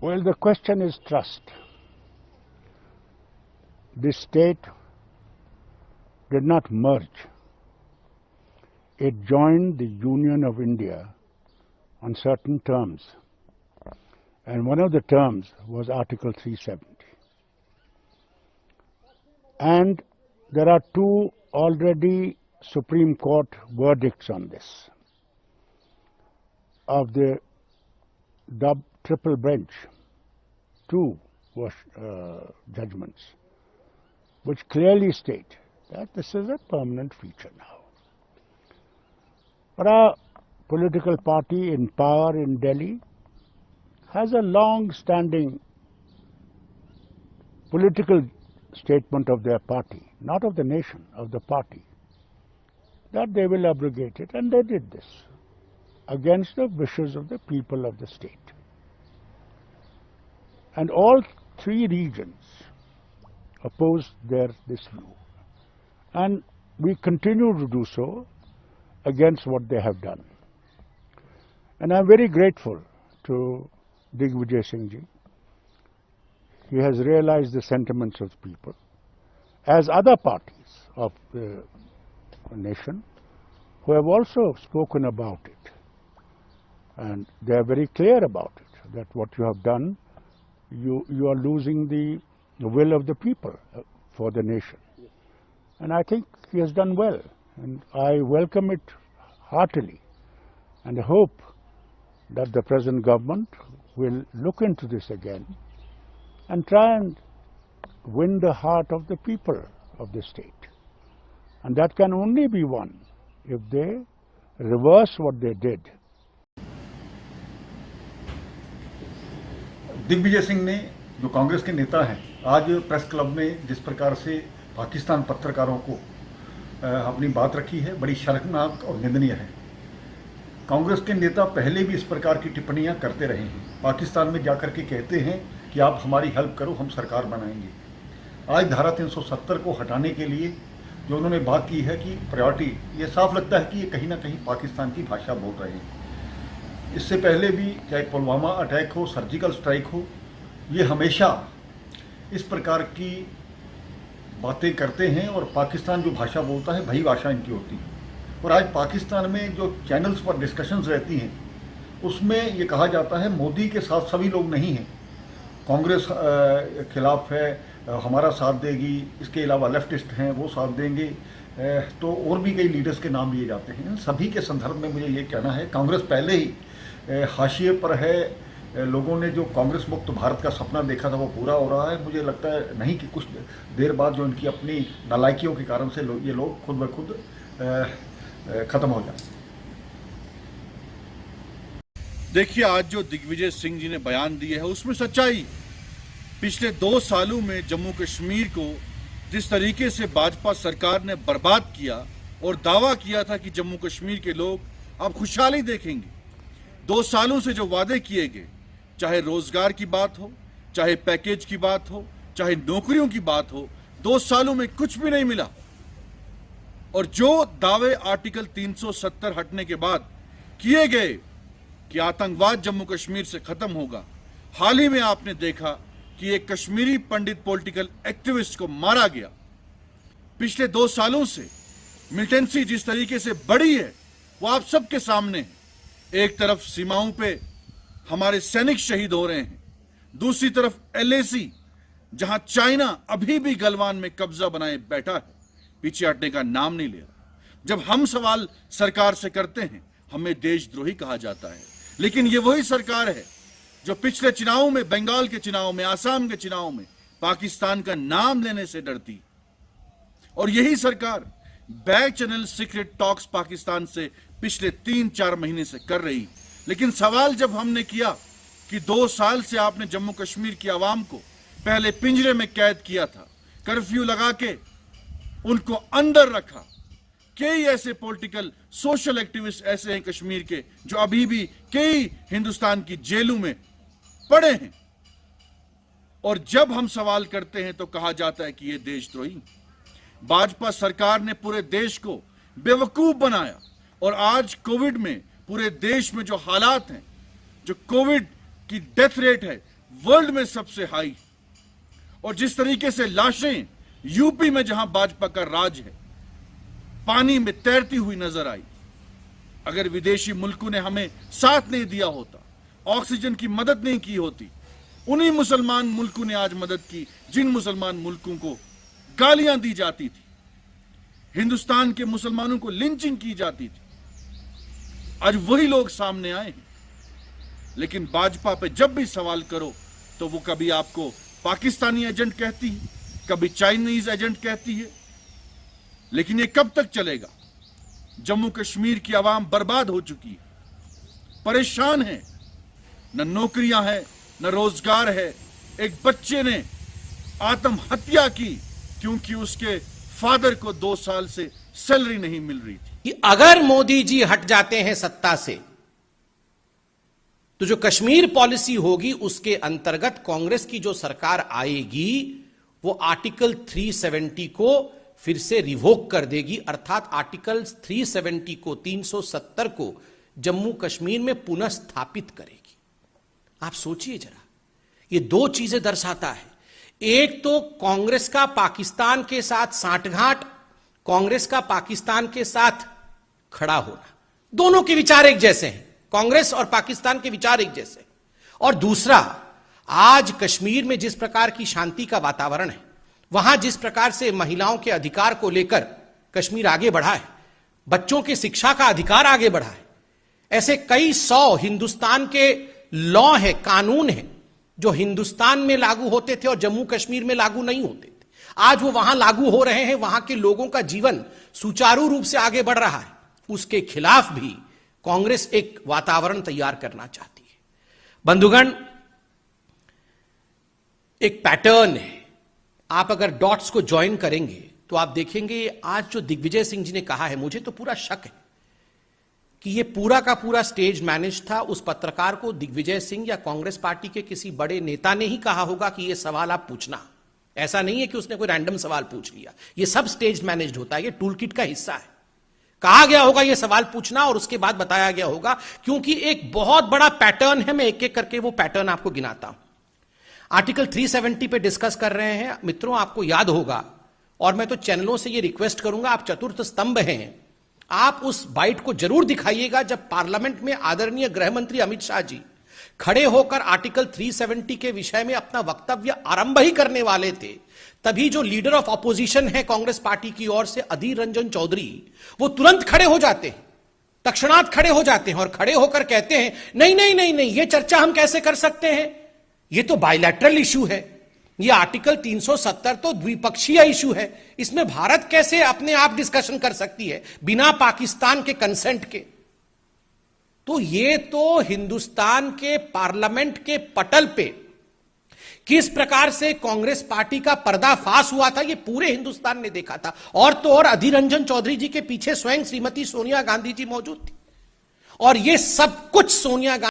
Well, the question is trust. This state did not merge. It joined the Union of India on certain terms. And one of the terms was Article 370. And there are two already Supreme Court verdicts on this of the triple bench, two judgments, which clearly state that this is a permanent feature now. But our political party in power in Delhi has a long-standing political statement of their party, not of the nation, of the party, that they will abrogate it, and they did this against the wishes of the people of the state. And all three regions opposed this view. And we continue to do so against what they have done. And I'm very grateful to Digvijay Singh Ji. He has realized the sentiments of the people, as other parties of the nation who have also spoken about it. And they are very clear about it, that what you have done, you are losing the will of the people for the nation. And I think he has done well, and I welcome it heartily, and I hope that the present government will look into this again and try and win the heart of the people of the state. And that can only be won if they reverse what they did. Digvijay Singh ने, जो कांग्रेस के नेता हैं, आज press club में जिस प्रकार से पाकिस्तान पत्रकारों को अपनी बात रखी है, बड़ी शर्मनाक और निंदनीय है। कांग्रेस के नेता पहले भी इस प्रकार की टिप्पणियां करते रहे हैं। पाकिस्तान में जाकर के कहते हैं कि आप हमारी हेल्प करो, हम सरकार बनाएंगे। आज धारा 370 को हटाने के लिए जो उन्होंने बात की है कि प्रायोरिटी, ये साफ लगता है कि ये कहीं ना कहीं पाकिस्तान की भाषा बोल रहे हैं। इससे पहले भी चाहे पुलवामा अटैक हो, सर्जिकल स्ट्राइक हो, ये हमेशा इस प्रकार की बातें करते हैं और पाकिस्तान जो भाषा बोलता है वही भाषा इनकी होती है। और आज पाकिस्तान में जो चैनल्स पर डिस्कशंस रहती हैं उसमें ये कहा जाता है मोदी के साथ सभी लोग नहीं हैं, कांग्रेस खिलाफ है, हमारा साथ देगी, इसके अलावा लेफ्टिस्ट हैं वो साथ देंगे, तो और भी कई लीडर्स के नाम लिए जाते हैं। सभी के संदर्भ में मुझे ये कहना है, कांग्रेस पहले ही हाशिए पर है। लोगों ने जो कांग्रेस मुक्त भारत का सपना देखा था वो पूरा हो रहा है। मुझे लगता है नहीं कि कुछ देर बाद जो इनकी अपनी नालायकियों के कारण से ये लोग खुद ब खुद खत्म हो जाए। देखिए, आज जो दिग्विजय सिंह जी ने बयान दिए है उसमें सच्चाई। पिछले 2 सालों में जम्मू कश्मीर को जिस तरीके से भाजपा सरकार ने बर्बाद किया और दावा किया था कि जम्मू कश्मीर के लोग अब खुशहाली देखेंगे, 2 सालों से जो वादे किए गए, चाहे रोजगार की बात हो, चाहे पैकेज की बात हो, चाहे नौकरियों की बात हो, 2 सालों में कुछ भी नहीं मिला। और जो दावे आर्टिकल 370 हटने के बाद किए गए कि आतंकवाद जम्मू कश्मीर से खत्म होगा, हाल ही में आपने देखा कि एक कश्मीरी पंडित पॉलिटिकल एक्टिविस्ट को मारा गया। पिछले 2 सालों से मिलिटेंसी जिस तरीके से बढ़ी है वो आप सबके सामने है। एक तरफ सीमाओं पे हमारे सैनिक शहीद हो रहे हैं, दूसरी तरफ LAC जहां चाइना अभी भी गलवान में कब्जा बनाए बैठा है, पीछे हटने का नाम नहीं ले रहा। जब हम सवाल सरकार से करते हैं हमें देशद्रोही कहा जाता है, लेकिन ये वही सरकार है जो पिछले चुनावों में, बंगाल के चुनाव में, आसाम के चुनाव में पाकिस्तान का नाम लेने से डरती। और यही सरकार back channel secret talks Pakistan से पिछले 3-4 महीने से कर रही। लेकिन सवाल जब हमने किया कि 2 साल से आपने जम्मू कश्मीर की आवाम को पहले पिंजरे में कैद किया था, कर्फ्यू लगा के उनको अंदर रखा, कई ऐसे पॉलिटिकल सोशल एक्टिविस्ट ऐसे हैं कश्मीर के जो अभी भी कई हिंदुस्तान की जेलों में पड़े हैं, और जब हम सवाल करते हैं तो कहा जाता है कि ये देशद्रोही। भाजपा सरकार ने पूरे देश को बेवकूफ बनाया, और आज कोविड में पूरे देश में जो हालात हैं, जो कोविड की डेथ रेट है वर्ल्ड में सबसे हाई। और जिस तरीके से लाशें यूपी में जहां भाजपा का राज है पानी में तैरती हुई नजर आई, अगर विदेशी मुल्कों ने हमें साथ नहीं दिया होता, ऑक्सीजन की मदद नहीं की होती, उन्हीं मुसलमान मुल्कों ने आज मदद की जिन मुसलमान मुल्कों को गालियां दी जाती थी, हिंदुस्तान के मुसलमानों को लिंचिंग की जाती थी, आज वही लोग सामने आए हैं। लेकिन भाजपा पे जब भी सवाल करो तो वो कभी आपको पाकिस्तानी एजेंट कहती है, कभी चाइनीज एजेंट कहती है। लेकिन ये कब तक चलेगा? जम्मू कश्मीर की आवाम बर्बाद हो चुकी है, परेशान है, न नौकरियां हैं न रोजगार है। एक बच्चे ने आत्महत्या की क्योंकि उसके फादर को 2 साल से सैलरी नहीं मिल रही थी। कि अगर मोदी जी हट जाते हैं सत्ता से तो जो कश्मीर पॉलिसी होगी उसके अंतर्गत कांग्रेस की जो सरकार आएगी वो आर्टिकल 370 को फिर से रिवोक कर देगी, अर्थात आर्टिकल 370 को 370 को जम्मू कश्मीर में पुनः स्थापित करेगी। आप सोचिए जरा, ये 2 चीजें दर्शाता है। एक तो कांग्रेस का पाकिस्तान के साथ सांठगांठ, कांग्रेस का पाकिस्तान के साथ खड़ा होना, दोनों के विचार एक जैसे हैं, कांग्रेस और पाकिस्तान के विचार एक जैसे। और दूसरा, आज कश्मीर में जिस प्रकार की शांति का वातावरण है, वहां जिस प्रकार से महिलाओं के अधिकार को लेकर कश्मीर आगे बढ़ा है, बच्चों की शिक्षा का अधिकार आगे बढ़ा है, ऐसे कई 100 हिंदुस्तान के लॉ है, कानून है जो हिंदुस्तान में लागू होते थे और जम्मू कश्मीर में लागू नहीं होते थे, आज वो वहां लागू हो रहे हैं, वहां के लोगों का जीवन सुचारू रूप से आगे बढ़ रहा है। उसके खिलाफ भी कांग्रेस एक वातावरण तैयार करना चाहती है। बंधुगण, एक पैटर्न है, आप अगर डॉट्स को ज्वाइन करेंगे तो आप देखेंगे आज जो दिग्विजय सिंह जी ने कहा है, मुझे तो पूरा शक है कि ये पूरा का पूरा स्टेज मैनेज था। उस पत्रकार को दिग्विजय सिंह या कांग्रेस पार्टी के किसी बड़े नेता ने ही कहा होगा कि ये सवाल आप पूछना। ऐसा नहीं है कि उसने कोई रैंडम सवाल पूछ लिया, ये सब स्टेज मैनेज्ड होता है, ये टूल किट का हिस्सा है। कहा गया होगा ये सवाल पूछना और उसके बाद बताया गया होगा, क्योंकि एक बहुत बड़ा पैटर्न है। मैं एक एक करके वो पैटर्न आपको गिनाता हूं। आर्टिकल 370 पे डिस्कस कर रहे हैं मित्रों, आपको याद होगा, और मैं तो चैनलों से ये रिक्वेस्ट करूंगा, आप चतुर्थ स्तंभ हैं, आप उस बाइट को जरूर दिखाइएगा जब पार्लियामेंट में आदरणीय गृह मंत्री अमित शाह जी खड़े होकर आर्टिकल 370 के विषय में अपना वक्तव्य आरंभ ही करने वाले थे। तभी जो लीडर ऑफ ऑपोजिशन है कांग्रेस पार्टी की ओर से अधीर रंजन चौधरी, वो तुरंत खड़े हो जाते हैं, तत्क्षणात खड़े हो जाते हैं और खड़े होकर कहते हैं नहीं नहीं नहीं नहीं, ये चर्चा हम कैसे कर सकते हैं, ये तो बायलैटरल इशू है, ये आर्टिकल 370 तो द्विपक्षीय इशू है, इसमें भारत कैसे अपने आप डिस्कशन कर सकती है बिना पाकिस्तान के कंसेंट के। तो ये तो हिंदुस्तान के पार्लियामेंट के पटल पे किस प्रकार से कांग्रेस पार्टी का पर्दाफाश हुआ था, ये पूरे हिंदुस्तान ने देखा था। और तो और अधीर रंजन चौधरी जी के पीछे स्वयं श्रीमती सोनिया गांधी जी मौजूद थी, और ये सब कुछ सोनिया गांधी